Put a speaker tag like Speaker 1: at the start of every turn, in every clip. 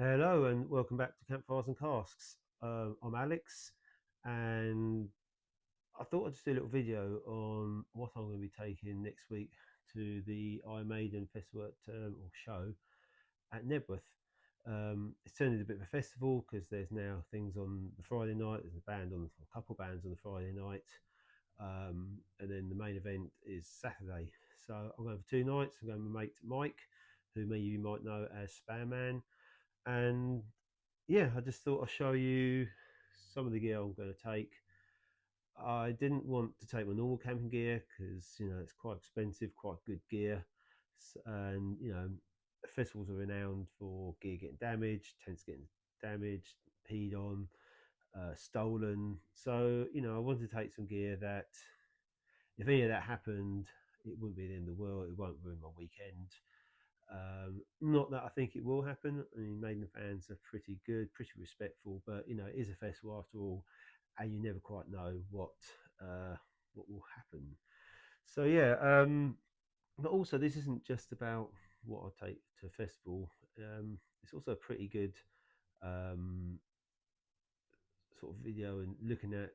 Speaker 1: Hello and welcome back to Campfires and Casks. I'm Alex, and I thought I'd just do a little video on what I'm going to be taking next week to the Iron Maiden festival or show at Knebworth. It's turned into a bit of a festival because there's now things on the Friday night. There's a couple bands on the Friday night, and then the main event is Saturday. So I'm going for 2 nights. I'm going with my mate Mike, who maybe you might know as Spam Man, and yeah, I just thought I'd show you some of the gear I'm going to take. I didn't want to take my normal camping gear because it's quite expensive, quite good gear, and festivals are renowned for gear getting damaged, tents getting damaged, peed on, stolen. So I wanted to take some gear that, if any of that happened, it wouldn't be the end of the world. It won't ruin my weekend. Not that I think it will happen. I mean, Maiden fans are pretty good, pretty respectful, but it is a festival after all, and you never quite know what will happen. So yeah, but also this isn't just about what I take to a festival. It's also a pretty good um, sort of video and looking at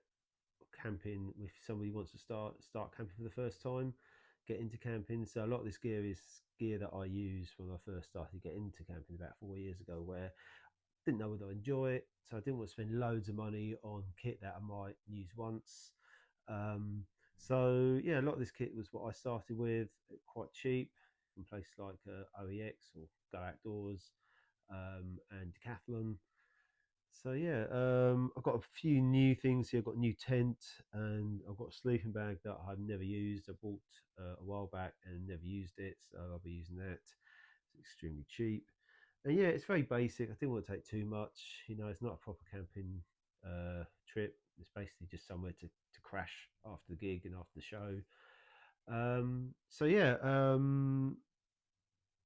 Speaker 1: camping if somebody wants to start camping for the first time, get into camping. So a lot of this gear is gear that I used when I first started to get into camping about 4 years ago, where I didn't know whether I enjoy it, so I didn't want to spend loads of money on kit that I might use once. um, so yeah, a lot of this kit was what I started with, quite cheap, from places like OEX or Go Outdoors, and Decathlon. So yeah, I've got a few new things here. I've got a new tent, and I've got a sleeping bag that I've never used. I bought a while back and never used it, so I'll be using that. It's extremely cheap, and yeah, it's very basic. I didn't want to take too much. It's not a proper camping trip. It's basically just somewhere to crash after the gig and after the show. So yeah,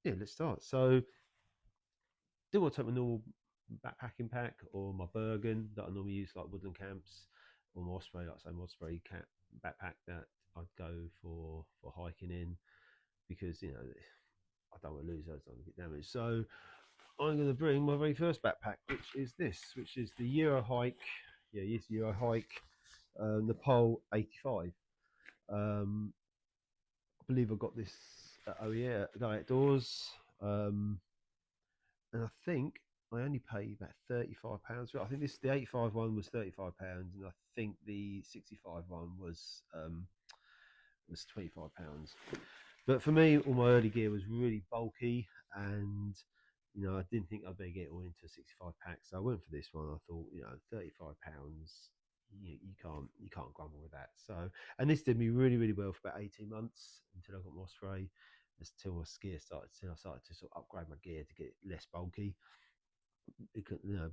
Speaker 1: let's start. So do want to take my normal backpacking pack or my Bergen that I normally use, like woodland camps, or my Osprey, like say my Osprey backpack that I'd go for hiking in, because I don't want to lose those, I don't want to get damaged. So I'm going to bring my very first backpack, which is the Euro Hike. Yeah, yes, Euro Hike, Nepal 85. Um, I believe I got this at Go Outdoors. Um, and I think I only paid about £35 for it. I think the 85 one was £35, and I think the 65 one was £25. But for me, all my early gear was really bulky, and I didn't think I'd be get all into a 65 pack, so I went for this one. I thought, £35. You can't grumble with that. So, and this did me really really well for about 18 months, until I got my spray, until my gear started. Until I started to sort of upgrade my gear to get less bulky.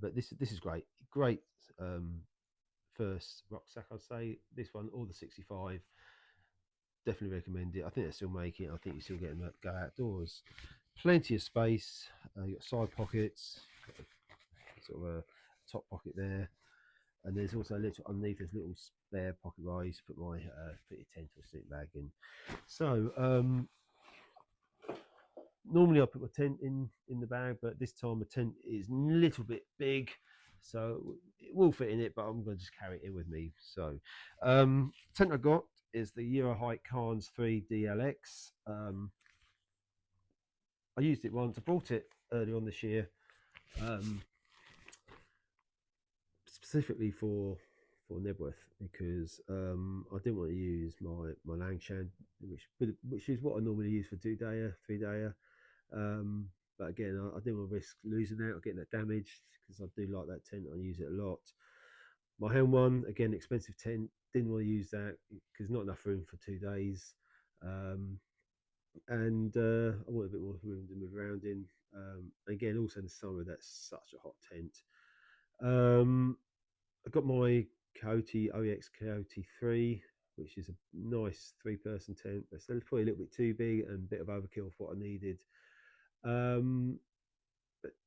Speaker 1: But this is great. Great first rucksack, I'd say. This one or the 65. Definitely recommend it. I think they're still making it. I think you still get them at Go Outdoors. Plenty of space. You got side pockets, got a, sort of a top pocket there, and there's also a little underneath. There's a little spare pocket where I used to put my put your tent or sleep bag in. So normally I put my tent in the bag, but this time the tent is a little bit big, so it will fit in it, but I'm going to just carry it in with me. So tent I got is the Euro Hike Cairns 3 DLX. I used it once. I bought it early on this year, um, specifically for Knebworth, because I didn't want to use my Langshan, which is what I normally use for 2 dayer, 3 dayer. But again, I didn't want to risk losing that or getting that damaged, because I do like that tent. I use it a lot. My home one, again, expensive tent. Didn't want to use that because not enough room for 2 days. And I want a bit more room to move around in. Again, also in the summer, that's such a hot tent. I got my Coyote OEX Coyote 3, which is a nice 3-person tent, but it's probably a little bit too big and a bit of overkill for what I needed.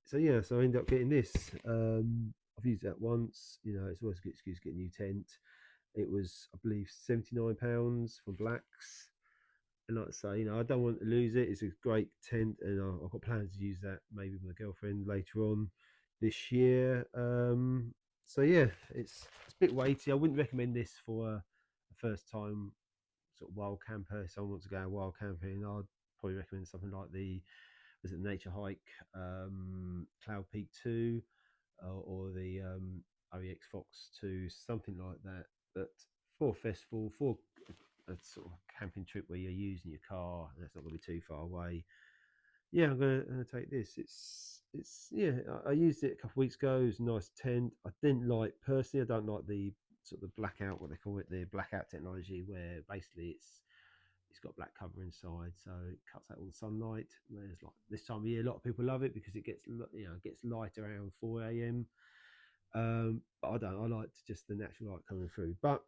Speaker 1: So yeah, so I ended up getting this. I've used that once. It's always a good excuse to get a new tent. It was, I believe, £79 from Blacks. And like I say, I don't want to lose it. It's a great tent, and I've got plans to use that maybe with my girlfriend later on. this year. So yeah, it's a bit weighty. I wouldn't recommend this for a first time sort of wild camper. If someone wants to go wild camping, I'd probably recommend something like the Nature Hike, Cloud Peak 2, or the OEX Fox 2, something like that. But for a festival, for a sort of camping trip where you're using your car and that's not going to be too far away, yeah, I'm gonna take this. It's yeah. I used it a couple of weeks ago. It was a nice tent. I didn't like personally. I don't like the sort of blackout, what they call it, the blackout technology, where basically it's got black cover inside, so it cuts out all the sunlight. Whereas like this time of year, a lot of people love it because it gets gets light around 4 a.m. But I don't. I like just the natural light coming through. But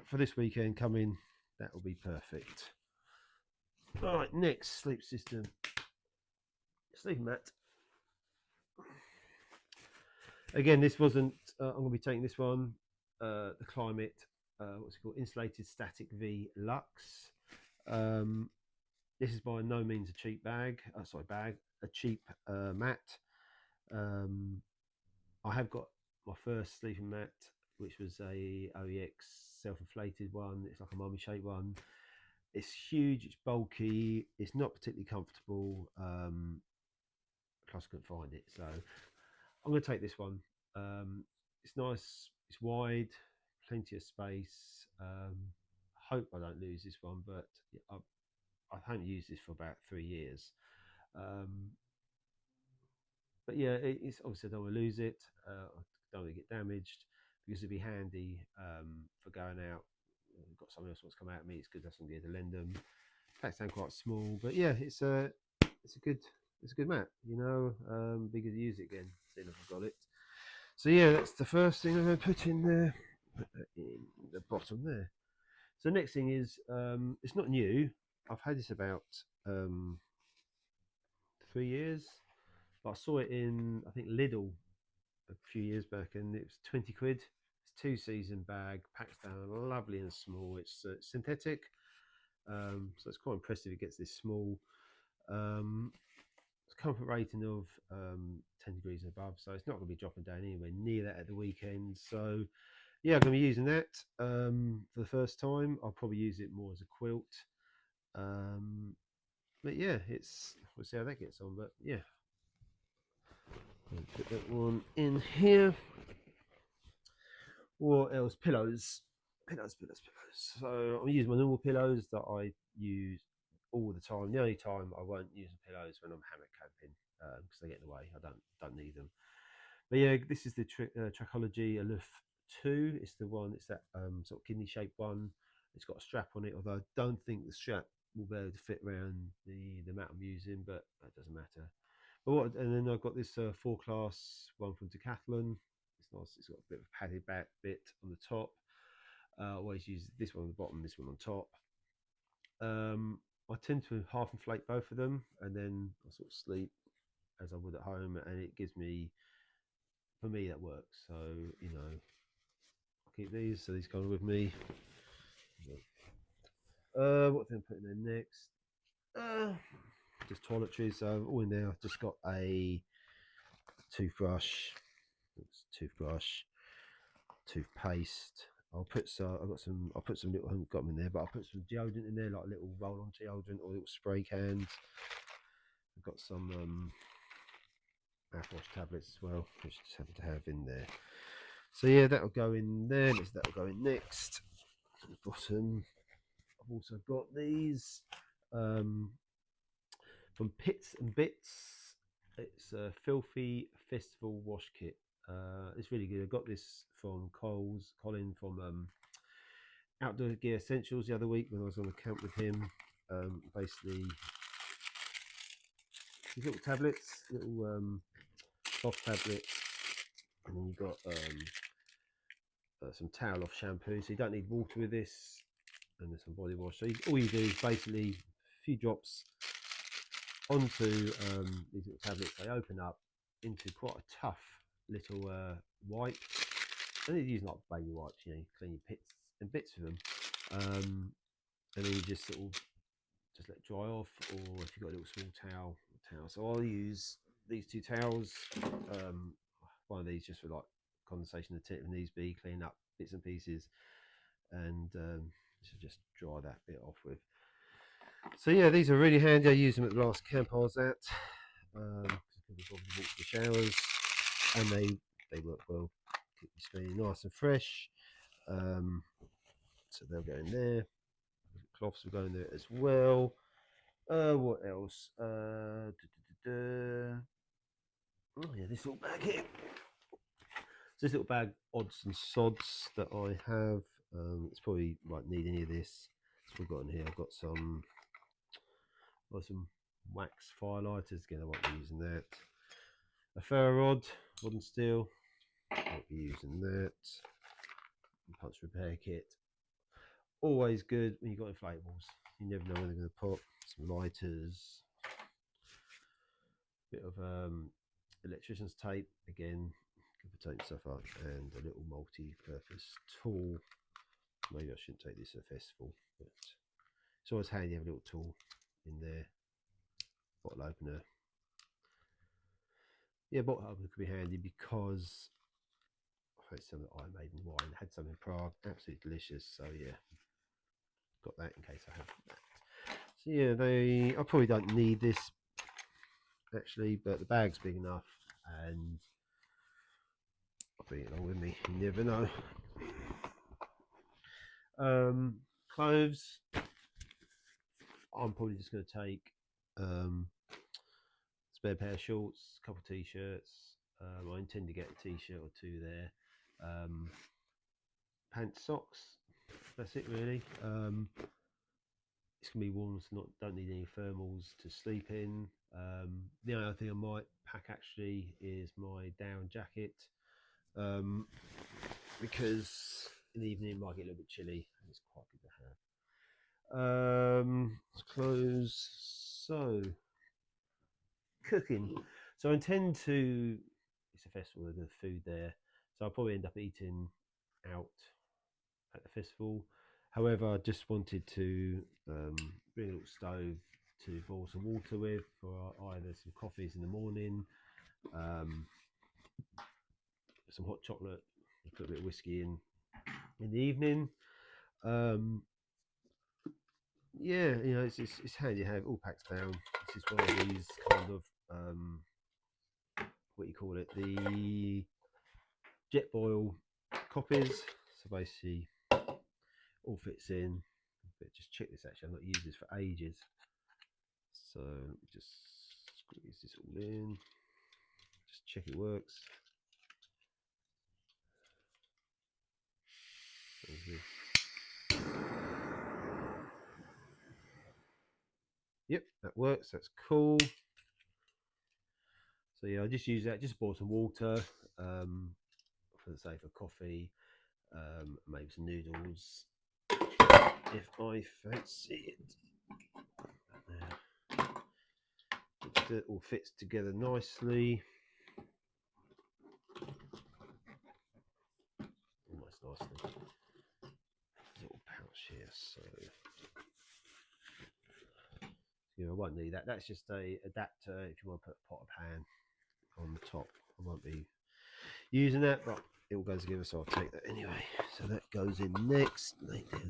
Speaker 1: for this weekend coming, that will be perfect. All right, next sleep system. Sleeping mat. Again, this wasn't. I'm going to be taking this one. The Climate. What's it called? Insulated Static V Lux. This is by no means a cheap bag. Bag. A cheap mat. I have got my first sleeping mat, which was a OEX self-inflated one. It's like a mummy shaped one. It's huge. It's bulky. It's not particularly comfortable. Plus, I couldn't find it, so I'm going to take this one. It's nice. It's wide. Plenty of space. Hope I don't lose this one, but I haven't used this for about 3 years. But yeah, it's obviously I don't want to lose it. I don't want to get damaged because it'd be handy for going out. I've got someone else wants to come out at me. It's good to have somebody to lend them. Packs sound quite small, but yeah, it's a good mat. Be good to use it again. Seeing if I've got it. So yeah, that's the first thing I'm going to put in there. Put that in the bottom there. So the next thing is it's not new. I've had this about 3 years. But I saw it in I think Lidl a few years back, and it was 20 quid. It's 2 season bag, packs down lovely and small. It's synthetic, so it's quite impressive. It gets this small. It's a comfort rating of 10 degrees and above, so it's not going to be dropping down anywhere near that at the weekend. So yeah, I'm going to be using that for the first time. I'll probably use it more as a quilt. But yeah, we'll see how that gets on. But yeah, put that one in here. What else? Pillows. Pillows. So I'm using my normal pillows that I use all the time. The only time I won't use the pillows when I'm hammock camping because they get in the way. I don't need them. But yeah, this is the Tracology Aloof 2. It's the one. It's that sort of kidney shaped one. It's got a strap on it, although I don't think the strap will be able to fit around the mat I'm using, but that doesn't matter. But and then I've got this 4-class one from Decathlon. It's nice. It's got a bit of a padded back bit on the top. I always use this one on the bottom, this one on top. I tend to half inflate both of them, and then I sort of sleep as I would at home, and it gives me, for me, that works. So I'll keep these. So these go with me. What thing I'm putting in next? Just toiletries. So all in there. I've just got a toothbrush, toothpaste. I'll put some little. I haven't got them in there, but I'll put some deodorant in there, like a little roll-on deodorant or little spray cans. I've got some mouthwash tablets as well, which I just happen to have in there. So yeah, that'll go in there. That'll go in next. At the bottom, I've also got these from Pits and Bits. It's a Filthy Festival wash kit. It's really good. I got this from Colin from Outdoor Gear Essentials the other week when I was on a camp with him. Basically, these little tablets, little soft tablets, and then you've got some towel off shampoo. So you don't need water with this, and there's some body wash. So all you do is basically a few drops onto these little tablets. They open up into quite a tough little wipe. And they're using like baby wipes, you clean your pits and bits with them. And then you just let it dry off, or if you've got a little small towel. So I'll use these 2 towels. One of these just for like condensation of the tip, and these be clean up bits and pieces, and just dry that bit off with. So yeah, these are really handy. I used them at the last camp I was at. The showers, and they work well. Keep the screen nice and fresh. So they'll go in there. Cloths will go in there as well. What else? Oh yeah, this little bag here. So this little bag, odds and sods that I have. It's probably won't need any of this. So we've got in here. I've got some wax firelighters. Again, I won't be using that. A ferro rod and steel. I won't be using that. Punch repair kit. Always good when you've got inflatables. You never know when they're going to pop. Some lighters. Bit of electrician's tape. Again, good for taping stuff up. And a little multi-purpose tool. Maybe I shouldn't take this to a festival, but it's always handy to have a little tool in there. Bottle opener. Yeah, bottle opener could be handy because I've had some of the Iron Maiden wine. Had some in Prague, absolutely delicious. So yeah, got that in case I have that. So yeah, I probably don't need this actually, but the bag's big enough, and I'll bring it along with me. You never know. Clothes. I'm probably just going to take spare pair of shorts, a couple of t-shirts. I intend to get a t-shirt or 2 there. Pants, socks. That's it really. It's gonna be warm, so don't need any thermals to sleep in. The only other thing I might pack actually is my down jacket, because in the evening it might get a little bit chilly, and it's quite good to have. Clothes. So cooking. So I intend to. It's a festival. There's food there, so I'll probably end up eating out at the festival. However, I just wanted to bring a little stove to boil some water with for either some coffees in the morning, some hot chocolate, put a bit of whiskey in the evening. Yeah, it's handy to have all packed down. This is one of these kind of what you call it, the jet boil copies. So basically, all fits in. But just check this actually. I've not used this for ages. So let me just squeeze this all in. Just check it works. Yep, that works. That's cool. So yeah, I just use that. Just boil some water for the sake of coffee, maybe some noodles if I fancy it. It all fits together nicely. Almost nicely. Little pouch here, so I won't need that. That's just a adapter if you want to put a pot or pan on the top. I won't be using that, but it all goes together, so I'll take that anyway. So that goes in next. Lay that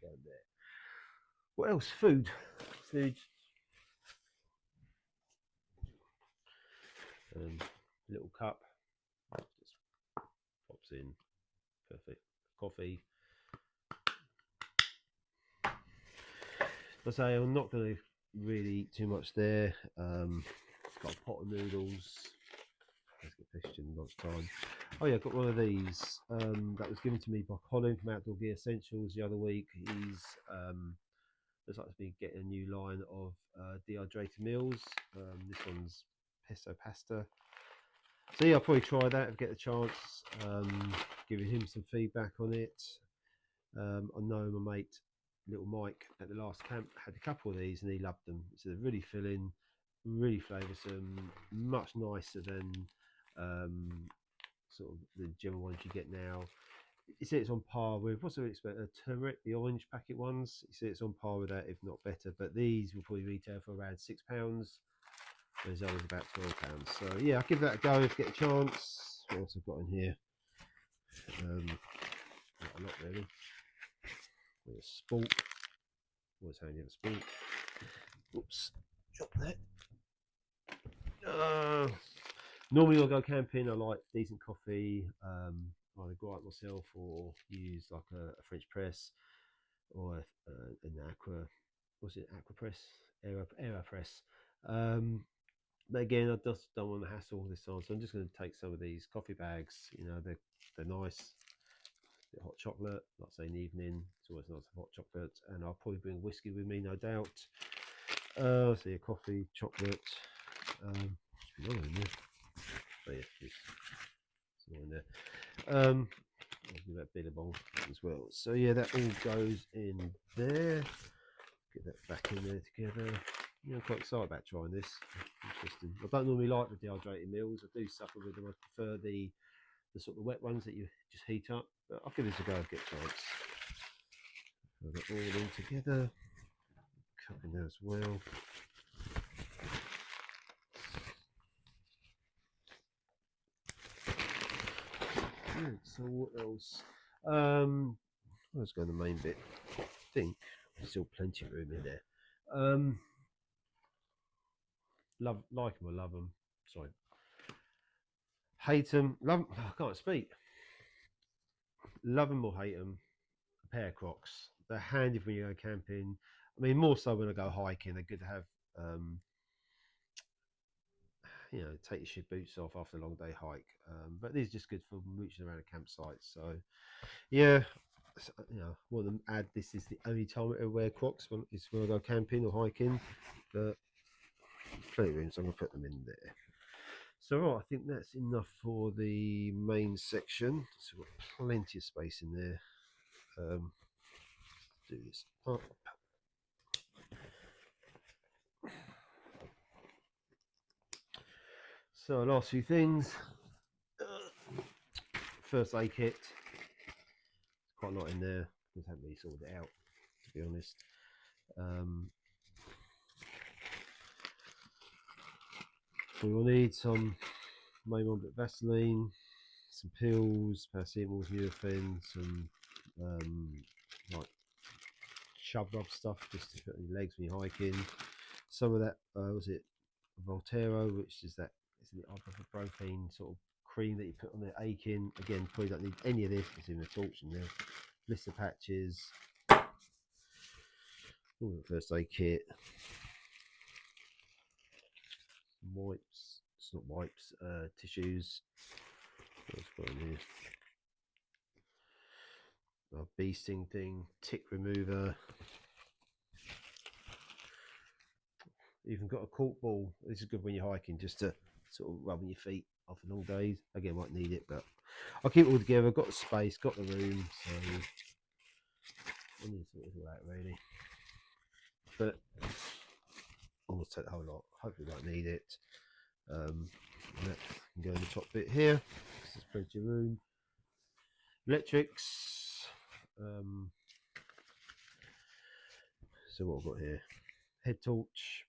Speaker 1: down there. What else? Food. Little cup. Just pops in. Perfect. Coffee. I say I'm not going to really eat too much there. Got a pot of noodles. Let's get fish in lunchtime. Oh yeah, I've got one of these that was given to me by Colin from Outdoor Gear Essentials the other week. He's looks like to be getting a new line of dehydrated meals. This one's pesto pasta. So yeah, I'll probably try that if I get the chance. Giving him some feedback on it. I know my mate, little Mike, at the last camp had a couple of these and he loved them. So they're really filling, really flavoursome, much nicer than sort of the general ones you get now. You see it's on par with, what's the expensive, turmeric, the orange packet ones. You see it's on par with that, if not better. But these will probably retail for around £6. There's always about £12. So yeah, I'll give that a go if I get a chance. What else I've got in here? Not a lot really. There's sport. Always handy to have a sport. Oops, drop that. Normally I'll go camping. I like decent coffee. Either go out myself or use like a French press or an aqua. What's it? Aqua press, Aeropress. But again, I just don't want the hassle this time, so I'm just going to take some of these coffee bags. You know, they're nice. Hot chocolate, like I say, in the evening, it's always nice to have hot chocolate, and I'll probably bring whiskey with me, no doubt. So yeah, coffee, chocolate. Should be in there. Oh yeah, it's all in there. I'll give that billabong as well. So yeah, that all goes in there. Get that back in there together. Yeah, I'm quite excited about trying this. Interesting. I don't normally like the dehydrated meals. I do suffer with them. I prefer the sort of wet ones that you just heat up. But I'll give this a go and get a chance. Put it all in together. Cup in there as well. Good. So what else? Let's go to the main bit. I think there's still plenty of room in there. Like them or love them. Sorry. Hate them. Love them. I can't speak. Love them or hate them. A pair of Crocs. They're handy when you go camping. I mean, more so when I go hiking. They're good to have. You know, take your shit boots off after a long day hike. But these are just good for mooching around a campsite. So, yeah, you know, want them add this is the only time I wear Crocs when I go camping or hiking. But plenty of room, so I'm gonna put them in there. So right, I think that's enough for the main section. So we've got plenty of space in there. Do this up. So last few things. First aid kit. Quite a lot in there. Just haven't really sorted it out, to be honest. We will need some maybe a bit of Vaseline, some pills, paracetamol, Nurofen, some like shove rub stuff just to put on your legs when you're hiking. Some of that was it Voltero, which is that it's the ibuprofen sort of cream that you put on there aching. Again, probably don't need any of this. It's in the torch in there. Blister patches. All the first aid kit. Wipes. It's not wipes. Tissues. What's going here? A bee sting thing. Tick remover. Even got a cork ball. This is good when you're hiking, just to sort of rubbing your feet after long days. Again, might need it, but I'll keep it all together. Got the space, got the room, so I need to sort it all out really. But I'm gonna take the whole lot. Hopefully, won't need it. That can go in the top bit here. There's plenty of room. Electrics. So what I've got here? Head torch.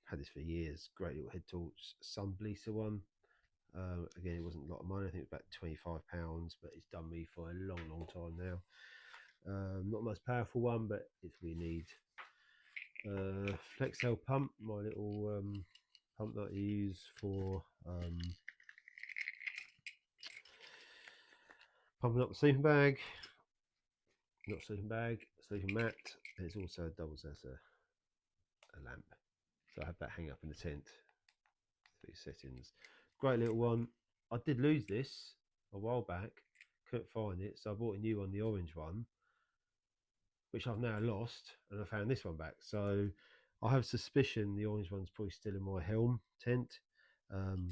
Speaker 1: Had this for years. Great little head torch. Sun Bleaser one. Again, it wasn't a lot of money. I think it was about £25, but it's done me for a long, long time now. Not the most powerful one, but it's what we need. Flexel pump, my little pump that I use for pumping up the sleeping bag. Not sleeping bag, sleeping mat. And it's also doubles as a lamp. So I have that hang up in the tent. 3 settings. Great little one. I did lose this a while back. Couldn't find it, so I bought a new one, the orange one, which I've now lost, and I found this one back. So I have suspicion the orange one's probably still in my helm tent,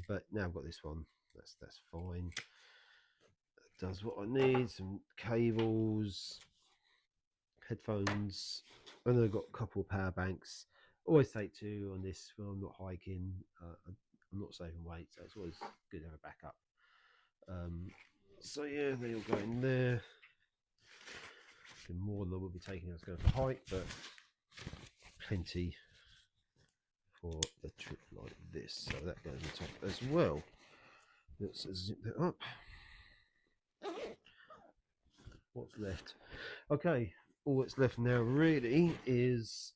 Speaker 1: but now I've got this one. That's fine. It does what I need. Some cables, headphones, and then I've got a couple of power banks. Always take 2 on this when I'm not hiking. I'm not saving weight, so it's always good to have a backup. So yeah, they all go in there. More than I would be taking as going for a hike, but plenty for a trip like this. So that goes on top as well. Let's zip that up. What's left? Okay, all that's left now really is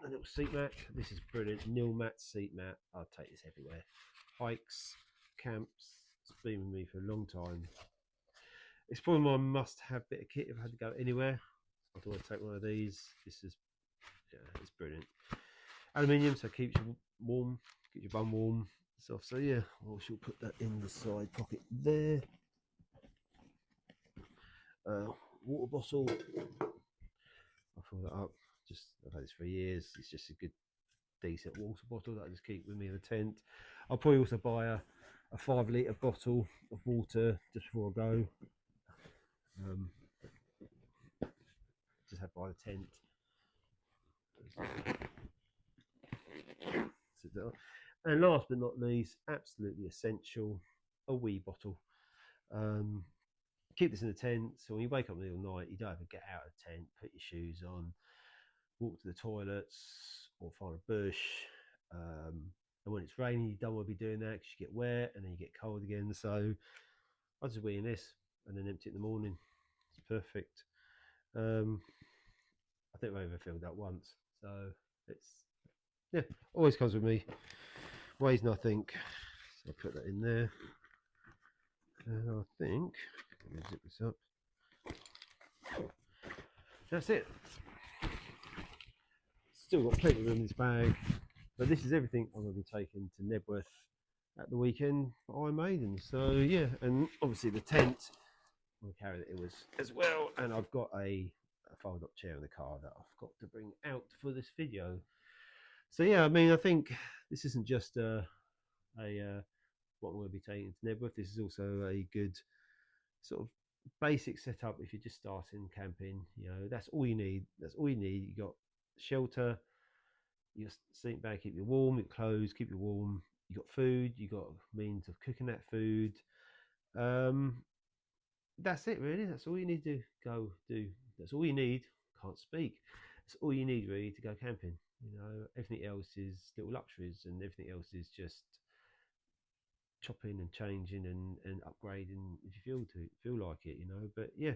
Speaker 1: a little seat mat. This is brilliant. Nil mat seat mat. I'll take this everywhere. Hikes, camps. It's been with me for a long time. It's probably my must-have bit of kit if I had to go anywhere. I thought I'd take one of these. This is, yeah, it's brilliant. Aluminium, so it keeps you warm, keeps your bum warm. Stuff. So yeah, I shall put that in the side pocket there. Water bottle. I'll fill that up. I've had this for years. It's just a good, decent water bottle that I just keep with me in the tent. I'll probably also buy a 5 litre bottle of water just before I go. Just have by the tent. And last but not least, absolutely essential, a wee bottle. Keep this in the tent, so when you wake up in the middle of the night, you don't have to get out of the tent, put your shoes on, walk to the toilets or find a bush. And when it's raining, you don't want to be doing that because you get wet and then you get cold again. So I just wee in this and then empty it in the morning. It's perfect. I think I've overfilled that once, so it's, yeah, always comes with me. Weighs nothing, so I'll put that in there. And I think, let me zip this up. That's it. Still got plenty of room in this bag, but this is everything I'm going to be taking to Knebworth at the weekend for Iron Maiden. So yeah, and obviously the tent, I'll carry it as well, and I've got a fold-up chair in the car that I've got to bring out for this video. So yeah, I mean, I think this isn't just what I'm going to be taking to Knebworth. This is also a good sort of basic setup if you're just starting camping. You know, that's all you need. That's all you need. You got shelter, your sleeping bag, keep you warm, your clothes, keep you warm. You got food, you got means of cooking that food. That's it really. That's all you need to go do. That's all you need. Can't speak. That's all you need really to go camping. You know, everything else is little luxuries, and everything else is just chopping and changing and upgrading if you feel like it. You know, but yeah.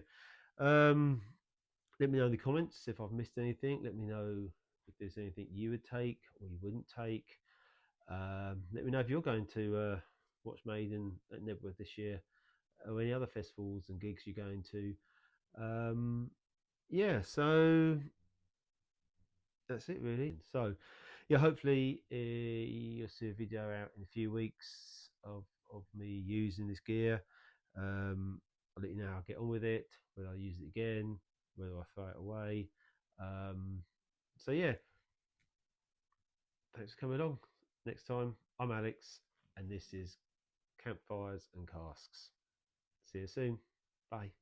Speaker 1: Let me know in the comments if I've missed anything. Let me know if there's anything you would take or you wouldn't take. Let me know if you're going to watch Maiden at Knebworth this year, or any other festivals and gigs you're going to. Yeah, so that's it really. So yeah, hopefully you'll see a video out in a few weeks of me using this gear. I'll let you know how I get on with it, whether I use it again, whether I throw it away. So yeah, thanks for coming along. Next time, I'm Alex, and this is Campfires and Casks. See you soon. Bye.